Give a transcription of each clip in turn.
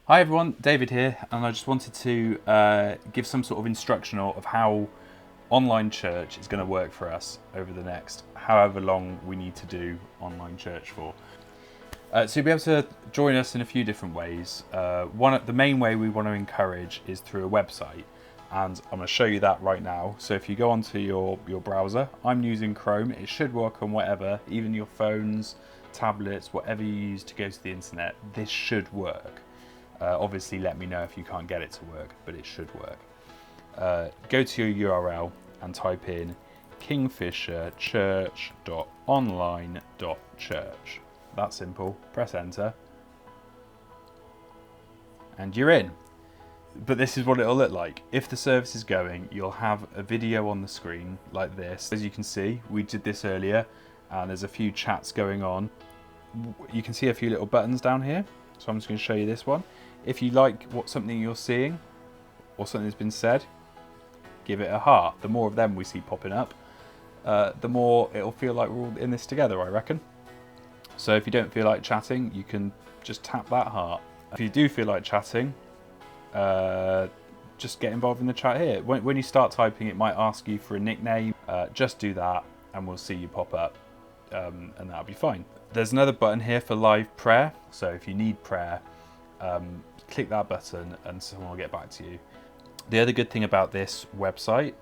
Hi everyone, David here, and I just wanted to give some sort of instruction of how online church is going to work for us over the next however long we need to do online church for. So you'll be able to join us in a few different ways. The main way we want to encourage is through a website, and I'm going to show you that right now. So if you go onto your browser, I'm using Chrome. It should work on whatever, even your phones, tablets, whatever you use to go to the internet, this should work. Obviously let me know if you can't get it to work, but it should work. Go to your URL and type in kingfisherchurch.online.church. That's simple. Press enter and you're in. But this is what it'll look like. If the service is going, you'll have a video on the screen like this. As you can see, we did this earlier and there's a few chats going on. You can see a few little buttons down here. So I'm just going to show you this one. If you like something you're seeing or something that's been said, give it a heart. The more of them we see popping up, the more it'll feel like we're all in this together, I reckon. So if you don't feel like chatting, you can just tap that heart. If you do feel like chatting, just get involved in the chat here. When you start typing, it might ask you for a nickname. Just do that and we'll see you pop up, and that'll be fine. There's another button here for live prayer. So if you need prayer, click that button and someone will get back to you. The other good thing about this website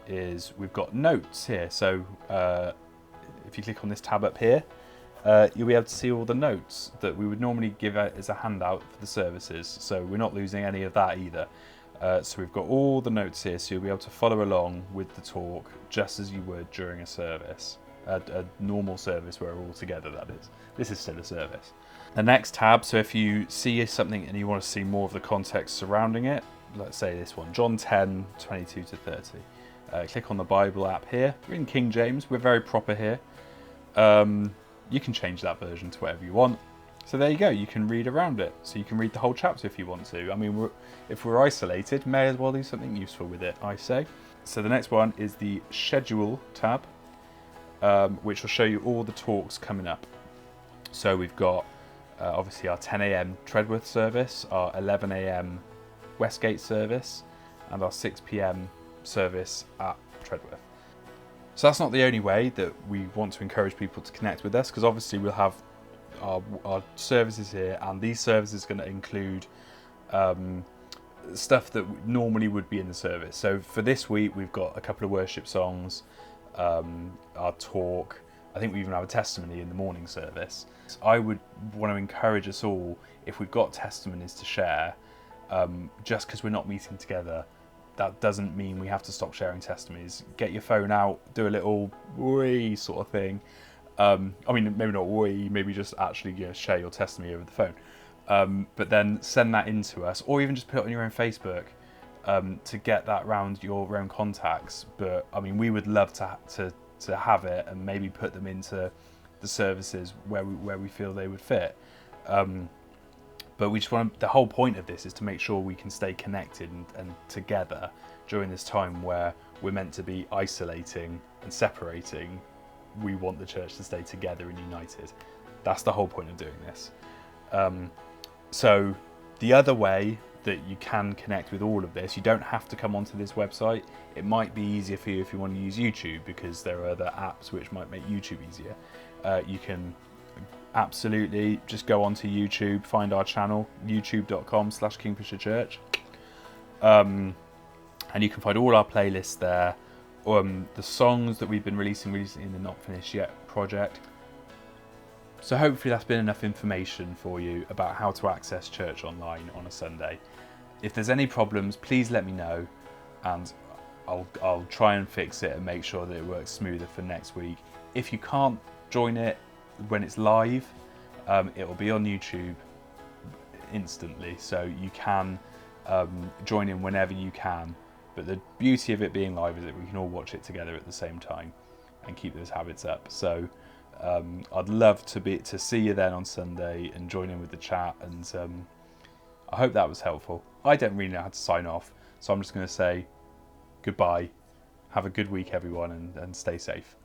is we've got notes here. So if you click on this tab up here, you'll be able to see all the notes that we would normally give out as a handout for the services. So we're not losing any of that either. So we've got all the notes here, so you'll be able to follow along with the talk just as you would during a service. A normal service where we're all together, that is. This is still a service. The next tab, so if you see something and you want to see more of the context surrounding it, let's say this one, John 10, 22 to 30. Click on the Bible app here. We're in King James, we're very proper here. You can change that version to whatever you want. So there you go, you can read around it. So you can read the whole chapter if you want to. I mean, if we're isolated, may as well do something useful with it, I say. So the next one is the Schedule tab, which will show you all the talks coming up. So we've got obviously our 10 a.m. Treadworth service, our 11 a.m. Westgate service, and our 6 p.m. service at Treadworth. So that's not the only way that we want to encourage people to connect with us, because obviously we'll have our services here, and these services are going to include stuff that normally would be in the service. So for this week, we've got a couple of worship songs, our talk. I think we even have a testimony in the morning service. So I would want to encourage us all, if we've got testimonies to share, just because we're not meeting together, that doesn't mean we have to stop sharing testimonies. Get your phone out, do a little wee sort of thing. I mean, maybe not wee, maybe just actually share your testimony over the phone. But then send that in to us, or even just put it on your own Facebook to get that round your own contacts. But I mean, we would love to have it and maybe put them into the services where we feel they would fit. But we just want the whole point of this is to make sure we can stay connected and together during this time where we're meant to be isolating and separating. We want the church to stay together and united. That's the whole point of doing this. So the other way that you can connect with all of this, you don't have to come onto this website. It might be easier for you if you want to use YouTube, because there are other apps which might make YouTube easier. You can absolutely just go onto YouTube, find our channel, youtube.com/kingfisherchurch, and you can find all our playlists there, the songs that we've been releasing recently in the Not Finished Yet project. So hopefully that's been enough information for you about how to access church online on a Sunday. If there's any problems, please let me know, and I'll try and fix it and make sure that it works smoother for next week. If you can't join it when it's live, it will be on YouTube instantly, so you can join in whenever you can. But the beauty of it being live is that we can all watch it together at the same time and keep those habits up. So I'd love to see you then on Sunday and join in with the chat, and I hope that was helpful. I don't really know how to sign off, so I'm just going to say goodbye. Have a good week, everyone, and stay safe.